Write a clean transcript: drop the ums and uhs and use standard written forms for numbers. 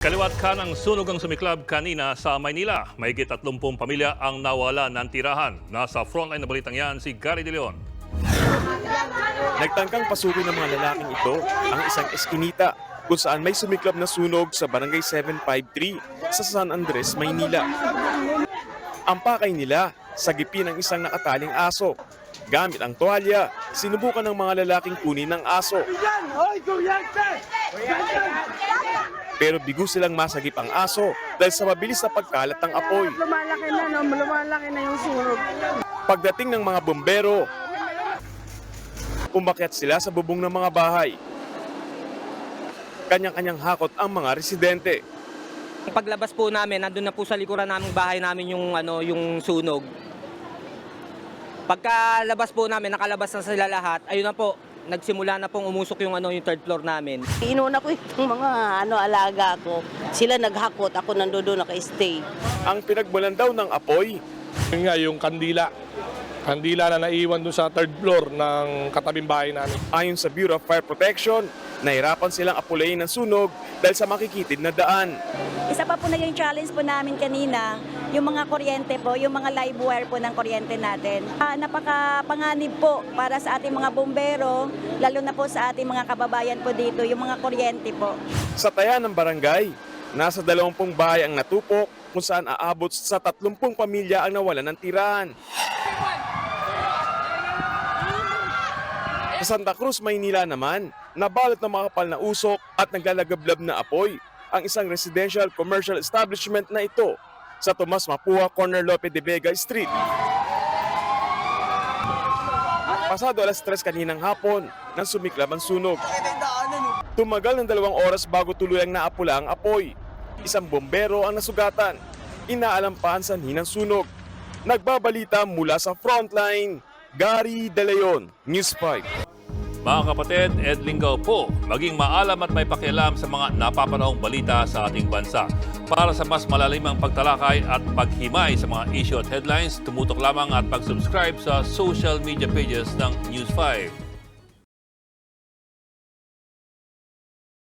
Kaliwat kanang sunog ang sumiklab kanina sa Maynila. Mahigit 30 pamilya ang nawala ng tirahan. Nasa frontline na balitang yan si Gary De Leon. Nagtangkang pasukin ng mga lalaking ito ang isang eskinita kung saan may sumiklab na sunog sa Barangay 753 sa San Andres, Maynila. Ang pakay nila, sagipin ng isang nakataling aso. Gamit ang tuwalya, sinubukan ng mga lalaking kunin ng aso. Pero bigo silang masagip ang aso dahil sa mabilis na pagkalat ng apoy. Lumalaki na yung sunog. Pagdating ng mga bombero, umakyat sila sa bubong ng mga bahay. Kanyang-kanyang hakot ang mga residente. Paglabas po namin, nandun na po sa likuran naming bahay namin yung sunog. Pagkalabas po namin, nakalabas na sila lahat. Ayun na po, nagsimula na pong umusok yung third floor namin. Inuna ko itong mga alaga ko. Sila naghakot, ako nandoon naka-stay. Ang pinagmulan daw ng apoy, Yun nga, yung kandila. Kandila na naiwan dun sa third floor ng katabing bahay namin. ayon sa Bureau of Fire Protection, nahirapan silang apulayin ng sunog dahil sa makikitid na daan. Isa pa po na yung challenge po namin kanina, yung mga kuryente po, yung mga live wire po ng kuryente natin. Napakapanganib po para sa ating mga bombero, lalo na po sa ating mga kababayan po dito, yung mga kuryente po. Sa taya ng barangay, nasa 20 bahay ang natupok kung saan aabot sa 30 pamilya ang nawalan ng tirahan. Sa Santa Cruz, Maynila naman, nabalot ng makapal na usok at naglalagablab na apoy ang isang residential commercial establishment na ito sa Tomas Mapua, corner Lope de Vega Street. Pasado alas 3 kaninang hapon nang sumiklab ang sunog. Tumagal ng 2 oras bago tuluyang naapula ang apoy. Isang bombero ang nasugatan. Inaalam pa ang sanhi ng sunog. Nagbabalita mula sa frontline, Gary De Leon, News 5. Mga kapatid, Ed Lingaw po, maging maalam at may pakialam sa mga napapanahong balita sa ating bansa. Para sa mas malalimang pagtalakay at paghimay sa mga issue at headlines, tumutok lamang at pag-subscribe sa social media pages ng News 5.